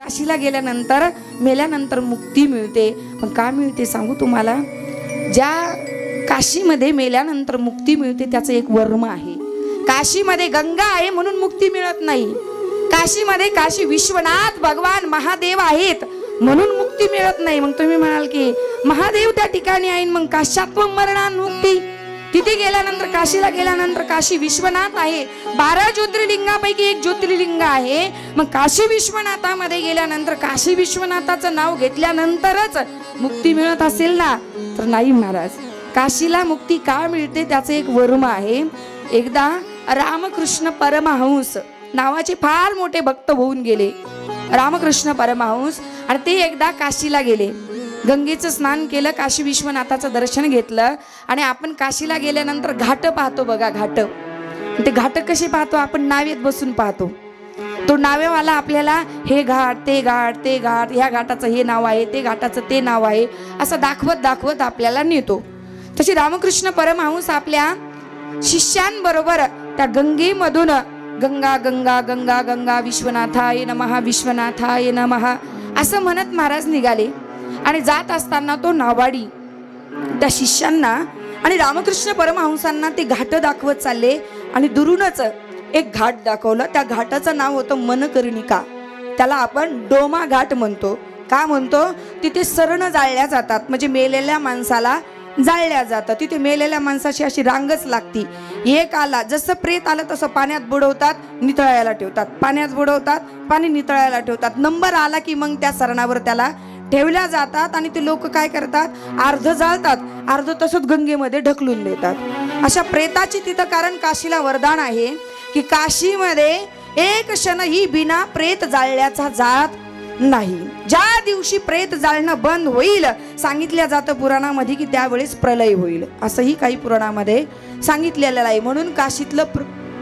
काशीला गेल्यानंतर मेल्यानंतर मुक्ती मिळते. पण का मिळते सांगू तुम्हाला. ज्या काशीमध्ये मेल्यानंतर मुक्ती मिळते त्याचं एक वर्म आहे. काशीमध्ये गंगा आहे म्हणून मुक्ती मिळत नाही. काशीमध्ये काशी विश्वनाथ भगवान महादेव आहेत म्हणून मुक्ती मिळत नाही. मग तुम्ही म्हणाल की महादेव त्या ठिकाणी आहे मग काश्यात्म मरणान मुक्ती. तिथे गेल्यानंतर काशीला गेल्यानंतर काशी विश्वनाथ आहे. 12 ज्योतिर्लिंगापैकी एक ज्योतिर्लिंग आहे. मग काशी विश्वनाथामध्ये गेल्यानंतर काशी विश्वनाथाचं नाव घेतल्यानंतरच मुक्ती मिळत असेल ना, तर नाही महाराज. काशीला मुक्ती का मिळते त्याचं एक वर्म आहे. एकदा रामकृष्ण परमहंस नावाचे फार मोठे भक्त होऊन गेले. रामकृष्ण परमहंस आणि ते एकदा काशीला गेले. गंगेचं स्नान केलं, काशी विश्वनाथाचं दर्शन घेतलं. आणि आपण काशीला गेल्यानंतर घाट पाहतो बघा. घाट ते घाट कसे पाहतो आपण नावेत बसून पाहतो. तो नावेवाला आपल्याला हे घाट ते घाट ते घाट, ह्या घाटाचं हे नाव आहे, ते घाटाचं ते नाव आहे असं दाखवत दाखवत आपल्याला नेतो. तशी रामकृष्ण परमहंस आपल्या शिष्यांबरोबर त्या गंगेमधून गंगा गंगा गंगा गंगा विश्वनाथाय नमः विश्वनाथाय नमः असं म्हणत महाराज निघाले. आणि जात असताना तो नावाडी त्या शिष्यांना आणि रामकृष्ण परमहंसांना ते घाट दाखवत चालले. आणि दुरूनच एक घाट दाखवलं. त्या घाटाचं नाव होतं मनकर्णिका. त्याला आपण डोमा घाट म्हणतो. का म्हणतो? तिथे सरण जाळल्या जातात, म्हणजे मेलेल्या माणसाला जाळल्या जातं. तिथे मेलेल्या माणसाची अशी रांगच लागती. एक आला जसं प्रेत आलं तसं पाण्यात बुडवतात, नितळायला ठेवतात, पाण्यात बुडवतात, पाणी नितळायला ठेवतात. नंबर आला की मग त्या सरणावर त्याला ठेवल्या जातात. आणि ते लोक काय करतात, अर्ध जाळतात, अर्ध तसंच गंगेमध्ये ढकलून देतात. अशा प्रेताची तिथं कारण काशीला वरदान आहे की काशीमध्ये एक क्षणही बिना प्रेत जाळल्याचा जात नाही. ज्या दिवशी प्रेत जाळणं बंद होईल सांगितलं जातं पुराणामध्ये की त्यावेळेस प्रलय होईल, असंही काही पुराणामध्ये सांगितलेलं आहे. म्हणून काशीतलं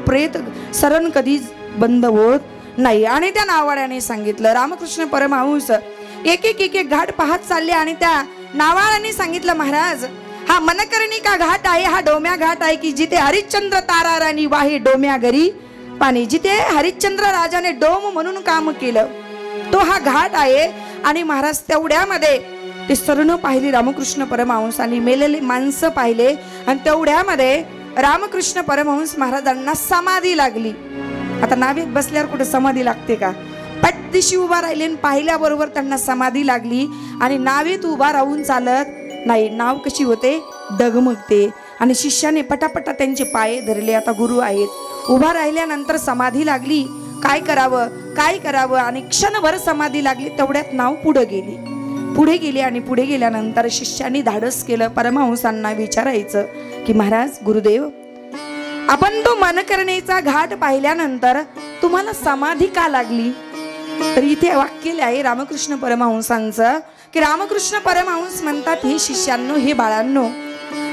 प्रेत सरण कधीच बंद होत नाही. आणि त्या नावाड्याने सांगितलं. रामकृष्ण परमहंस एक एक एक एक घाट पाहत चालले. आणि त्या नावाड्याने सांगितलं महाराज हा मनकर्णिका घाट आहे, हा डोम्या घाट आहे की जिथे हरिश्चंद्र तारा राणी वाहे डोम्या घरी पाणी. जिथे हरिश्चंद्र राजाने डोम म्हणून काम केलं तो हा घाट आहे. आणि महाराज तेवढ्यामध्ये ते सरण पाहिली रामकृष्ण परमहंसांनी, मेलेले माणसं पाहिले. आणि तेवढ्यामध्ये रामकृष्ण परमहंस महाराजांना समाधी लागली. आता नावेत बसल्यावर कुठे समाधी लागते का? पटदिशी उभा राहिले आणि पाहिल्याबरोबर त्यांना समाधी लागली. आणि नावेत उभा राहून चालत नाही. नाव कशी होते, डगमगते. आणि शिष्याने पटापटा त्यांचे पाय धरले. आता गुरु आहेत. उभा राहिल्यानंतर समाधी लागली. काय करावं काय करावं. आणि क्षणभर समाधी लागली. तेवढ्यात नाव पुढे गेली. आणि पुढे गेल्यानंतर शिष्याने धाडस केलं परमहंसांना विचारायचं की महाराज गुरुदेव आपण तो मनकर्णीचा घाट पाहिल्यानंतर तुम्हाला समाधी का लागली? तर इथे वाक्य आहे रामकृष्ण परमहंसांचं की रामकृष्ण परमहंस म्हणतात हे शिष्यांनो, हे बाळांनो,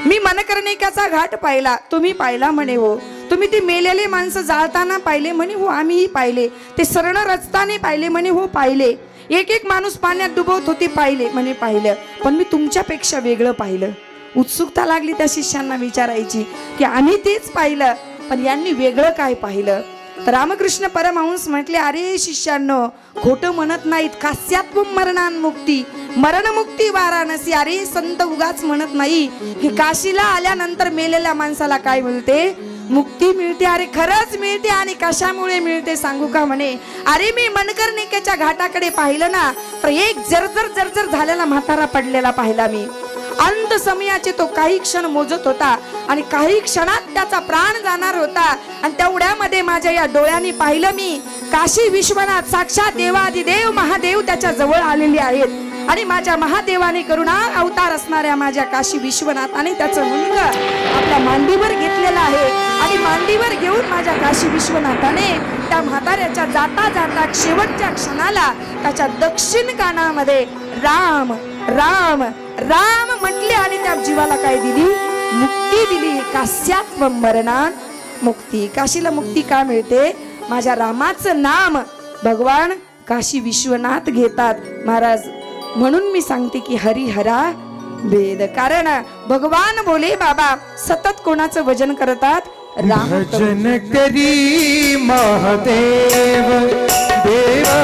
मी मनकर्णिकाचा घाट पाहिला, तुम्ही पाहिला म्हणे हो. तुम्ही ते मेलेले माणसं जाळताना पाहिले म्हणे हो, आम्हीही पाहिले. ते सरण रचताना पाहिले म्हणे हो, पाहिले. एक एक माणूस पाण्यात डुबवत होते पाहिले म्हणे, पाहिलं. पण मी तुमच्यापेक्षा वेगळं पाहिलं. उत्सुकता लागली त्या शिष्यांना विचारायची की आम्ही तेच पाहिलं पण यांनी वेगळं काय पाहिलं? तर रामकृष्ण परमहंस म्हटले अरे शिष्यांनो, खोटं म्हणत नाहीत. काश्यात्म मरणान मुक्ती, मरणमुक्ती वाराणसी. अरे संत उगाच म्हणत नाही की काशीला आल्यानंतर मेलेल्या माणसाला काय मिळते, मुक्ती मिळते. अरे खरंच मिळते. आणि कशामुळे मिळते सांगू का म्हणे. अरे मी मनकर्णिकेच्या घाटाकडे पाहिलं ना तर एक जर्जर झालेला म्हातारा पडलेला पाहिला मी. अंत समयाचे तो काही क्षण मोजत होता आणि काही क्षणात त्याचा प्राण जाणार होता. आणि तेवढ्यामध्ये माझ्या या डोळ्यांनी पाहिलं मी काशी विश्वनाथ साक्षात देवादिदेव महादेव त्याच्या जवळ आलेले आहेत. आणि माझ्या महादेवाने करुणा अवतार असणाऱ्या माझ्या काशी विश्वनाथाने त्याचं मुंड आपल्या मांडीवर घेतलेलं आहे. आणि मांडीवर घेऊन माझ्या काशी विश्वनाथाने त्या म्हाताऱ्याच्या जाता जाता शेवटच्या क्षणाला त्याच्या दक्षिण कानामध्ये राम राम राम म्हटले. आणि त्या जीवाला काय दिली, मुक्ती दिली. काश्यात्म मरणान मुक्ती. काशीला मुक्ती का मिळते? माझ्या रामाचं नाम भगवान काशी विश्वनाथ घेतात महाराज. म्हणून मी सांगते की हरिहरा वेद. कारण भगवान बोले बाबा सतत कोणाचं भजन करतात, राम भजन करी महादेव देवा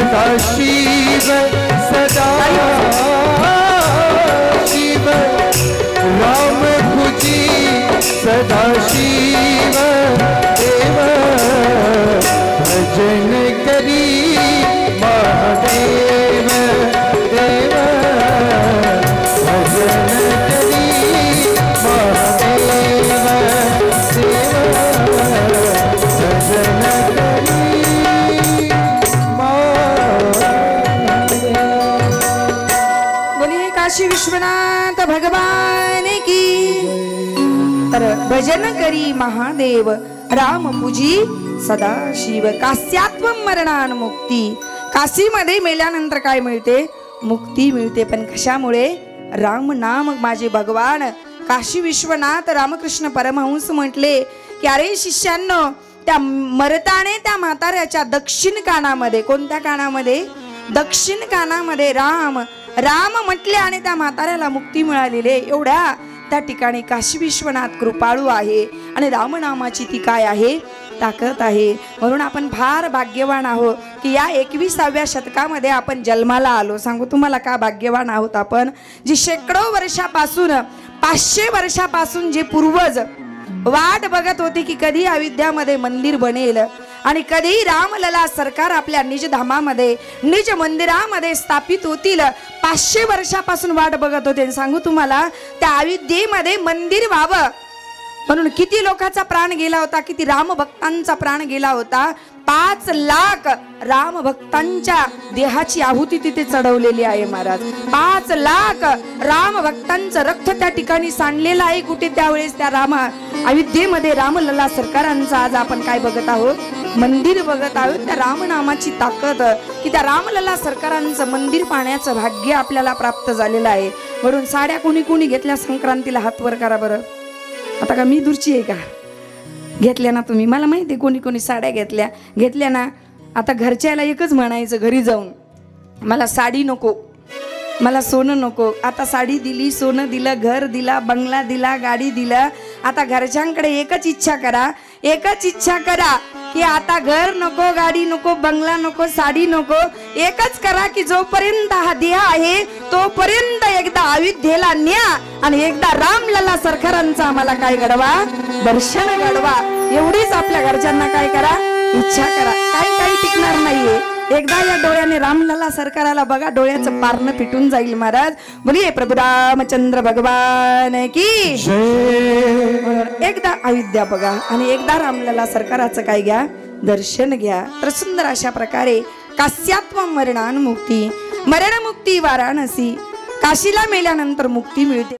सदाशिव सदाशिव राम भुजी सदाशिव देव भजन करी महादेव देव भजन करी महादेव देव भजन करी बोलिए काशी विश्वनाथ भगवान की। तर भजन करी महादेव राम पूजी सदाशिव कास्यात्व मरणान मुक्ती। काशीमध्ये मेल्यानंतर काय मिळते? मुक्ती मिळते। पण कशामुळे? राम नाम माझे भगवान। काशी विश्वनाथ रामकृष्ण परमहंस म्हटले की अरे शिष्यांनो, त्या मरताने त्या म्हाताऱ्याच्या दक्षिण कानामध्ये, कोणत्या कानामध्ये? दक्षिण कानामध्ये राम राम म्हटले आणि त्या म्हाताऱ्याला मुक्ती मिळालेली। एवढ्या त्या ठिकाणी काशी विश्वनाथ कृपाळू आहे आणि रामनामाची ती काय आहे? ताकद आहे। म्हणून आपण फार भाग्यवान आहोत की या 21व्या शतकामध्ये आपण जन्माला आलो। सांगू तुम्हाला का भाग्यवान आहोत आपण? जी शेकडो वर्षापासून, 500 वर्षापासून जे पूर्वज वाट बघत होते की कधी अयोध्यामध्ये मंदिर बनेल आणि कधी रामलला सरकार आपल्या निज धामामध्ये, निज मंदिरामध्ये स्थापित होतील, 500 वर्षापासून वाट बघत होते। सांगू तुम्हाला, त्या अयोध्येमध्ये मंदिर व्हावं म्हणून किती लोकांचा प्राण गेला होता? किती राम भक्तांचा प्राण गेला होता? 5 लाख राम भक्तांच्या देहाची आहुती तिथे चढवलेली आहे महाराज। 5 लाख राम भक्तांचं रक्त त्या ठिकाणी सांडलेलं आहे। कुठे? त्यावेळेस त्या अयोध्येमध्ये रामलला सरकारांचा आज आपण काय बघत आहोत? मंदिर बघत आहोत। त्या रामनामाची ताकद की त्या रामलला सरकारांचं मंदिर पाहण्याचं भाग्य आपल्याला प्राप्त झालेलं आहे। म्हणून साड्या कोणी कोणी घेतल्या संक्रांतीला? हात वर करा बरं। आता का मी दूरची आहे का? घेतल्या ना तुम्ही? मला माहिती आहे कोणी कोणी साड्या घेतल्या ना। आता घरच्याला एकच म्हणायचं घरी जाऊन, मला साडी नको, मला सोनं नको। आता साडी दिली, सोनं दिलं, घर दिला, बंगला दिला, गाडी दिलं। आता घरच्यांकडे एकच इच्छा करा, एकच इच्छा करा की आता घर नको, गाडी नको, बंगला नको, साडी नको। एकच करा की जोपर्यंत हा देह आहे तोपर्यंत एकदा अयोध्येला न्या आणि एकदा रामलला सरकारांचा आम्हाला काय घडवा? दर्शन घडवा। एवढीच आपल्या घरच्यांना काय करा? इच्छा करा। काही टिकणार नाहीये। एकदा या डोळ्याने रामलला सरकाराला बघा, डोळ्याचं पारणं पिटून जाईल महाराज। बोलिये प्रभू रामचंद्र भगवान की। एकदा अयोध्या बघा आणि एकदा रामलला सरकाराचं काय घ्या? दर्शन घ्या। तर सुंदर अशा प्रकारे कास्यात्व मरणान मुक्ती, मरणमुक्ती वाराणसी। काशीला मेल्यानंतर मुक्ती मिळते।